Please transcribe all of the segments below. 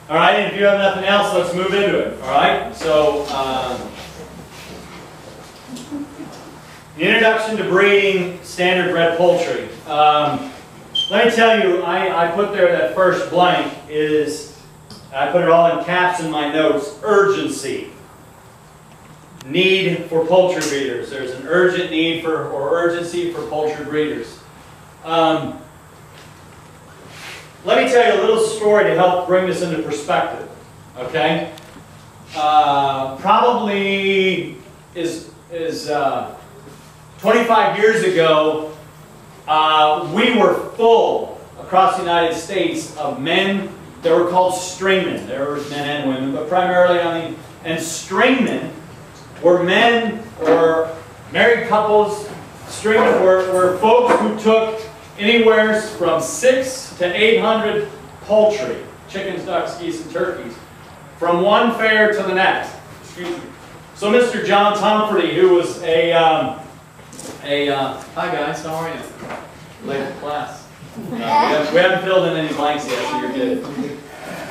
All right, and if you have nothing else, let's move into it. All right, so the introduction to breeding standard bred poultry. Let me tell you, I put there that first blank is, I put it all in caps in my notes, urgency. Need for poultry breeders. There's an urgent need for, or urgency for poultry breeders. Let me tell you a little story to help bring this into perspective. Okay? Probably is 25 years ago, we were full across the United States of men that were called stringmen. There were men and women, but primarily, and stringmen were men or married couples. Stringmen were folks who took anywhere from 600 to 800 poultry, chickens, ducks, geese, and turkeys, from one fair to the next. Excuse me. So Mr. John Tomferty, who was hi guys, how are you? Late in class. We haven't filled in any blanks yet, so you're good.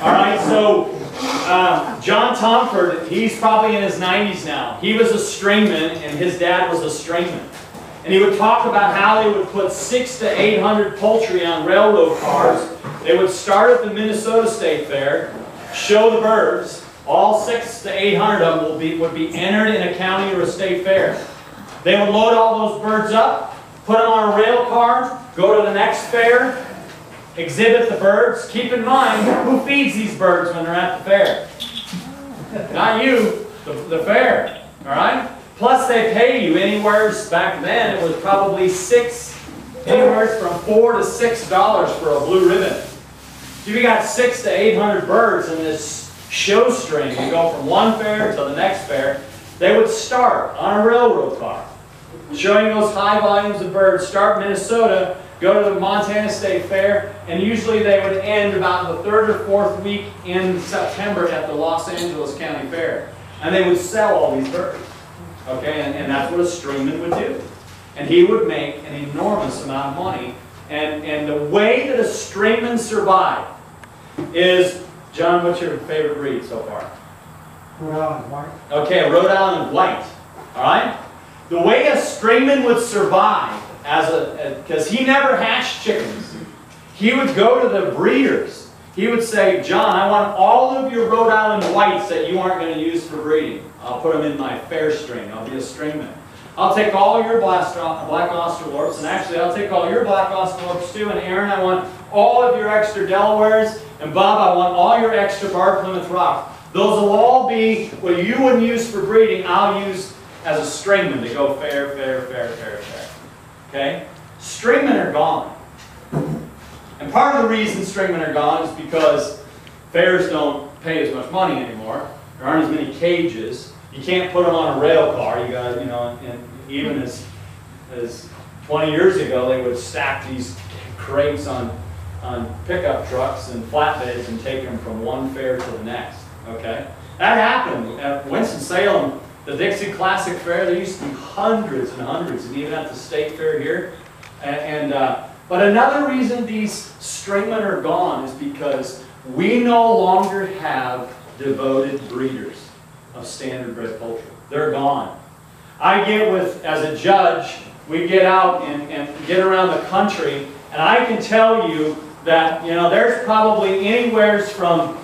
All right, so John Tomford, he's probably in his 90s now. He was a stringman, and his dad was a stringman. And he would talk about how they would put 600 to 800 poultry on railroad cars. They would start at the Minnesota State Fair, show the birds. All 600 to 800 of them would be entered in a county or a state fair. They would load all those birds up, put them on a rail car, go to the next fair, exhibit the birds. Keep in mind, who feeds these birds when they're at the fair? Not you, the fair. All right? Plus, they pay you anywhere, back then, it was probably anywhere from $4 to $6 for a blue ribbon. If you got 600 to 800 birds in this show string, you go from one fair to the next fair, they would start on a railroad car, showing those high volumes of birds, start in Minnesota, go to the Montana State Fair, and usually they would end about the 3rd or 4th week in September at the Los Angeles County Fair. And they would sell all these birds. Okay, and that's what a stringman would do. And he would make an enormous amount of money. And the way that a stringman survived is, John, what's your favorite breed so far? Rhode Island White. Okay, a Rhode Island White. All right? The way a stringman would survive, because he never hatched chickens, he would go to the breeders. He would say, John, I want all of your Rhode Island Whites that you aren't going to use for breeding. I'll put them in my fair string. I'll be a stringman. I'll take all your black Australorps, and actually I'll take all your black Australorps too, and Aaron, I want all of your extra Delawares, and Bob, I want all your extra Bar Plymouth Rock. Those will all be what you wouldn't use for breeding, I'll use as a stringman to go fair, fair, fair, fair, fair. Okay? Stringmen are gone. And part of the reason stringmen are gone is because fairs don't pay as much money anymore. There aren't as many cages. You can't put them on a rail car. You got, and even as 20 years ago, they would stack these crates on pickup trucks and flatbeds and take them from one fair to the next. Okay, that happened at Winston-Salem, the Dixie Classic Fair. There used to be hundreds and hundreds, and even at the state fair here. But another reason these stringmen are gone is because we no longer have devoted breeders of standard bred poultry. They're gone. I get as a judge, we get out and get around the country, and I can tell you that, there's probably anywhere from,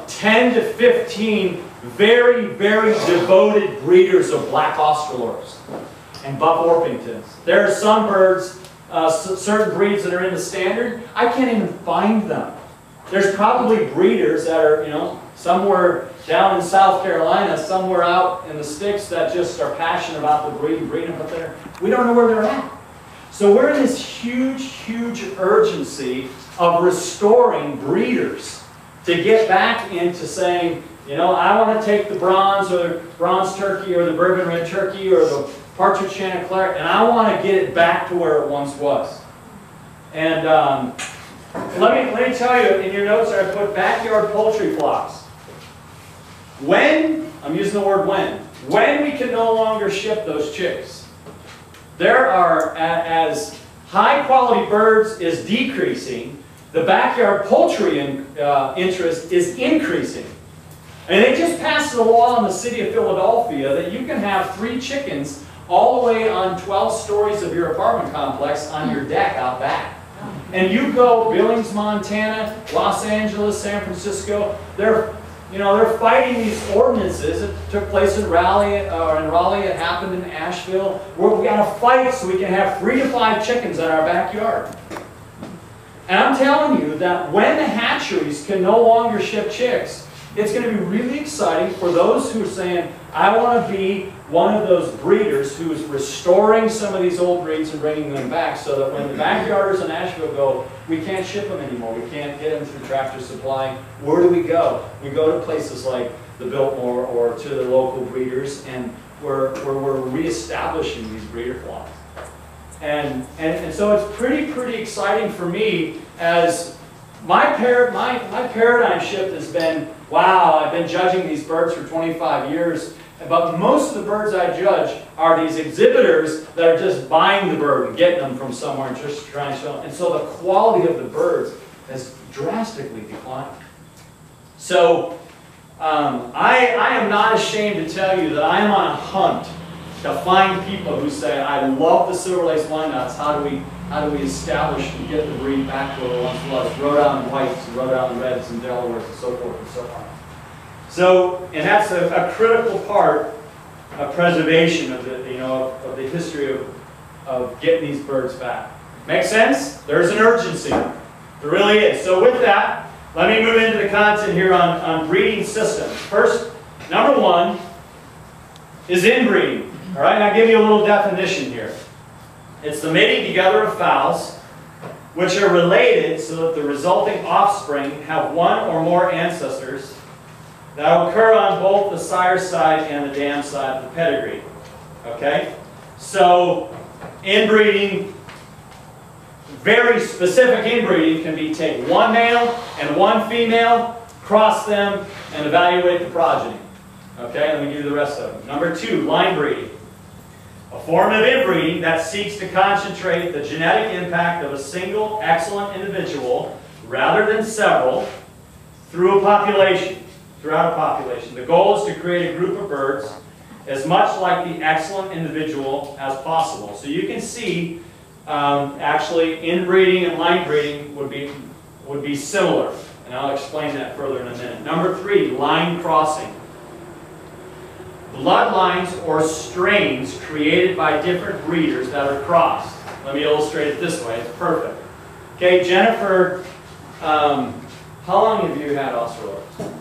10 to 15 very, very devoted breeders of black Australorps and buff Orpingtons. There are some birds, certain breeds that are in the standard, I can't even find them. There's probably breeders that are, somewhere down in South Carolina, somewhere out in the sticks that just are passionate about the breeding, but we don't know where they're at. So we're in this huge, huge urgency of restoring breeders to get back into saying, I want to take the bronze or the bronze turkey or the bourbon red turkey or the partridge chanticleer, and I want to get it back to where it once was. And let me tell you, in your notes I put backyard poultry flocks. When, I'm using the word when we can no longer ship those chicks, there are, as high quality birds is decreasing, the backyard poultry interest is increasing. And they just passed a law in the city of Philadelphia that you can have 3 chickens all the way on 12 stories of your apartment complex on your deck out back. And you go Billings, Montana, Los Angeles, San Francisco, they're fighting these ordinances. It took place in Raleigh, it happened in Asheville, where we got to fight so we can have 3 to 5 chickens in our backyard. And I'm telling you that when the hatcheries can no longer ship chicks, it's going to be really exciting for those who are saying, I want to be one of those breeders who is restoring some of these old breeds and bringing them back, so that when the backyarders in Asheville go, we can't ship them anymore, we can't get them through Tractor Supply. Where do we go? We go to places like the Biltmore or to the local breeders, and where we're reestablishing these breeder flocks. And so it's pretty exciting for me, as my paradigm shift has been, wow, I've been judging these birds for 25 years, but most of the birds I judge are these exhibitors that are just buying the bird and getting them from somewhere and just trying to show them. And so the quality of the birds has drastically declined. So I am not ashamed to tell you that I am on a hunt to find people who say, I love the silver-laced wyandottes. How do we establish and get the breed back to what it once was? Rhode Island whites and Rhode Island reds and Delawares and so forth and so on. So, and that's a critical part of preservation of the history of getting these birds back. Make sense? There's an urgency. There really is. So with that, let me move into the content here on breeding systems. First, number 1 is inbreeding. All right, and I'll give you a little definition here. It's the mating together of fowls which are related so that the resulting offspring have one or more ancestors that will occur on both the sire side and the dam side of the pedigree. Okay? So, inbreeding, very specific inbreeding, can be take 1 male and 1 female, cross them, and evaluate the progeny. Okay, let me give you the rest of them. Number 2, line breeding. A form of inbreeding that seeks to concentrate the genetic impact of a single excellent individual rather than several throughout a population. The goal is to create a group of birds as much like the excellent individual as possible. So you can see, actually, inbreeding and line breeding would be similar, and I'll explain that further in a minute. Number 3, line crossing. Bloodlines or strains created by different breeders that are crossed. Let me illustrate it this way. It's perfect. Okay, Jennifer, how long have you had Australorps?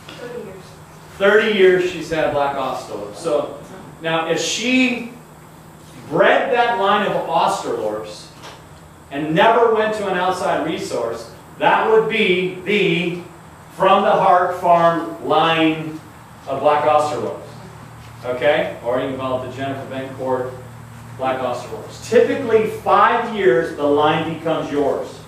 30 years. 30 years she's had black Australorps. So now if she bred that line of Australorps and never went to an outside resource, that would be the From the Heart Farm line of black Australorps. Okay? Or you can call it the Jennifer Bencourt black Australorps. Typically 5 years the line becomes yours.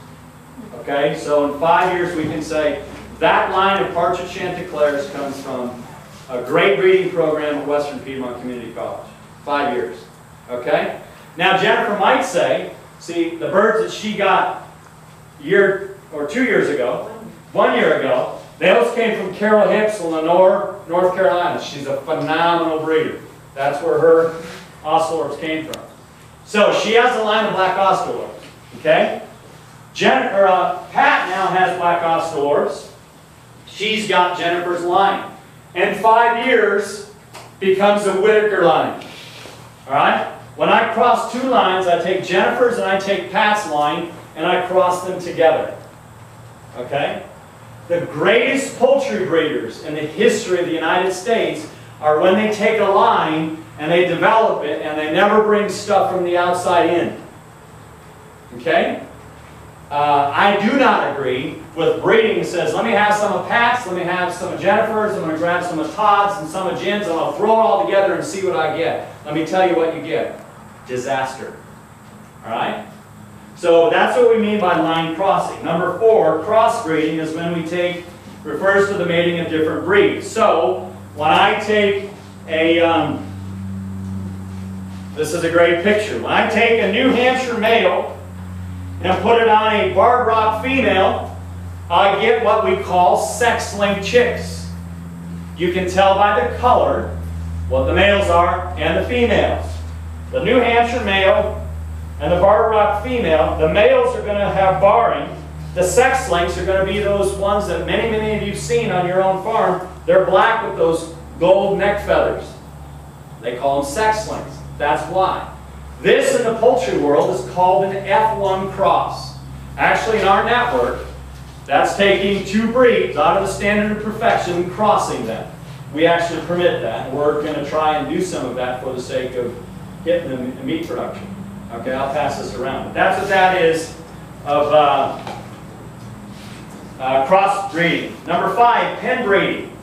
Okay? So in 5 years we can say that line of Partridge Chanticleers comes from a great breeding program at Western Piedmont Community College. 5 years. Okay? Now Jennifer might say, see, the birds that she got a year or 2 years ago, 1 year ago, those came from Carol Hicks in Lenore, North Carolina. She's a phenomenal breeder. That's where her Australorps came from. So she has a line of black Australorps. Okay? Pat now has black Australorps. She's got Jennifer's line. And 5 years becomes a Whitaker line. Alright? When I cross 2 lines, I take Jennifer's and I take Pat's line, and I cross them together. Okay? The greatest poultry breeders in the history of the United States are when they take a line and they develop it and they never bring stuff from the outside in. Okay? I do not agree with breeding that says, let me have some of Pat's, let me have some of Jennifer's, I'm going to grab some of Todd's and some of Jen's, and I'll throw it all together and see what I get. Let me tell you what you get. Disaster. Alright? So that's what we mean by line crossing. Number 4, crossbreeding is when we refers to the mating of different breeds. So when I take this is a great picture. When I take a New Hampshire male and put it on a Barred Rock female, I get what we call sex-linked chicks. You can tell by the color what the males are and the females. The New Hampshire male and the Barter Rock female, the males are going to have barring. The sex links are going to be those ones that many of you have seen on your own farm. They're black with those gold neck feathers. They call them sex links. That's why. This in the poultry world is called an F1 cross. Actually, in our network, that's taking two breeds out of the standard of perfection and crossing them. We actually permit that. We're going to try and do some of that for the sake of getting them in meat production. Okay, I'll pass this around. But that's what that is of cross breeding. Number 5, pen breeding.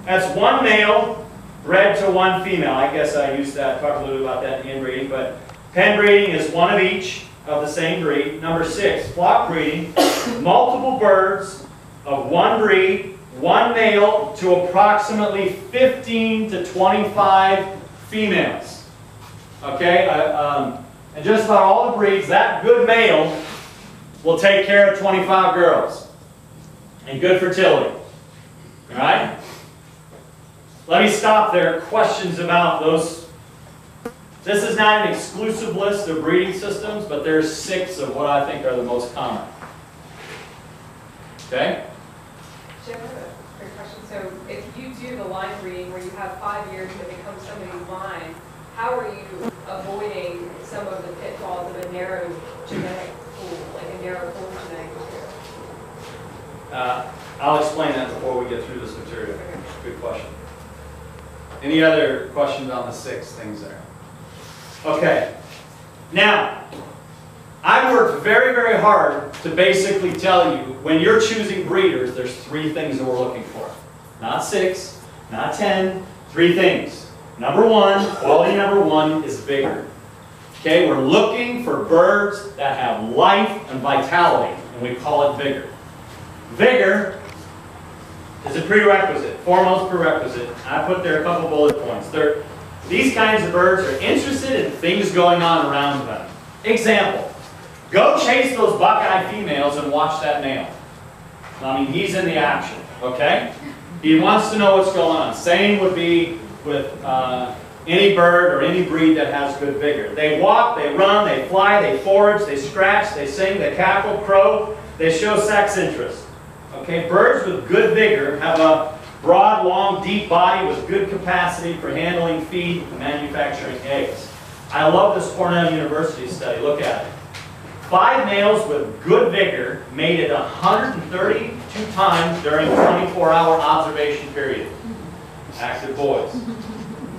That's one male bred to one female. I guess I used that, talked a little bit about that in inbreeding, but pen breeding is one of each of the same breed. Number 6, flock breeding. Multiple birds of one breed, one male to approximately 15 to 25 females. Okay, and just about all the breeds, that good male will take care of 25 girls. And good fertility. All right? Let me stop there. Questions about those? This is not an exclusive list of breeding systems, but there's 6 of what I think are the most common. Okay? Jim, I have a quick question. So if you do the line breeding where you have 5 years and it becomes somebody's line, how are you avoiding some of the pitfalls of a narrow genetic pool, like a narrow pool genetic material? I'll explain that before we get through this material. Good question. Any other questions on the 6 things there? Okay. Now, I worked very hard to basically tell you, when you're choosing breeders, there's 3 things that we're looking for. Not 6, not 10, 3 things. Number 1, quality number 1 is vigor. Okay, we're looking for birds that have life and vitality, and we call it vigor. Vigor is a prerequisite, foremost prerequisite. I put there a couple bullet points. These kinds of birds are interested in things going on around them. Example, go chase those buckeye females and watch that male. I mean, he's in the action, okay? He wants to know what's going on. Same would be with any bird or any breed that has good vigor. They walk, they run, they fly, they forage, they scratch, they sing, they cackle, crow, they show sex interest. Okay, birds with good vigor have a broad, long, deep body with good capacity for handling feed and manufacturing eggs. I love this Cornell University study. Look at it. 5 males with good vigor mated 132 times during a 24-hour observation period. Active boys.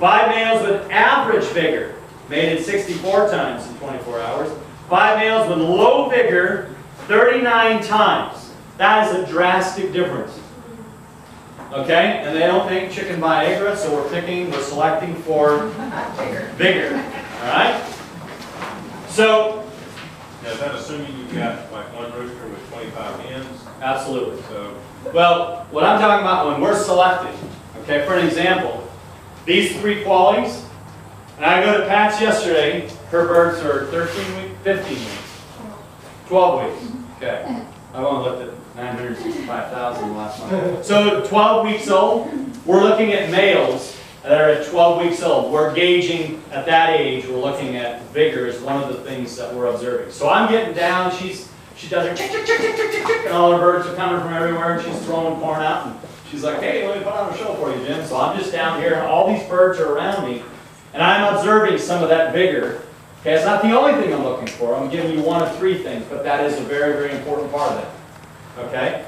5 males with average vigor mated 64 times in 24 hours. 5 males with low vigor 39 times. That is a drastic difference. Okay? And they don't make chicken Viagra, so we're selecting for vigor. Alright? So, now, is that assuming you've got like one rooster with 25 hens? absolutely. So, Well, what I'm talking about when we're selecting, okay, for an example, these 3 qualities, and I go to Pat's yesterday, her birds are 13 weeks, 15 weeks, 12 weeks. Okay. I've only looked at 965,000 last month. So 12 weeks old, we're looking at males that are at 12 weeks old. We're gauging at that age, we're looking at vigor as one of the things that we're observing. So I'm getting down, she does her tick, tick, tick, tick, tick, tick, tick, and all her birds are coming from everywhere, and she's throwing corn out, and she's like, hey, let me put on a show for you, Jim. So I'm just down here, and all these birds are around me, and I'm observing some of that vigor. Okay, it's not the only thing I'm looking for. I'm giving you 1 of 3 things, but that is a very important part of it. Okay?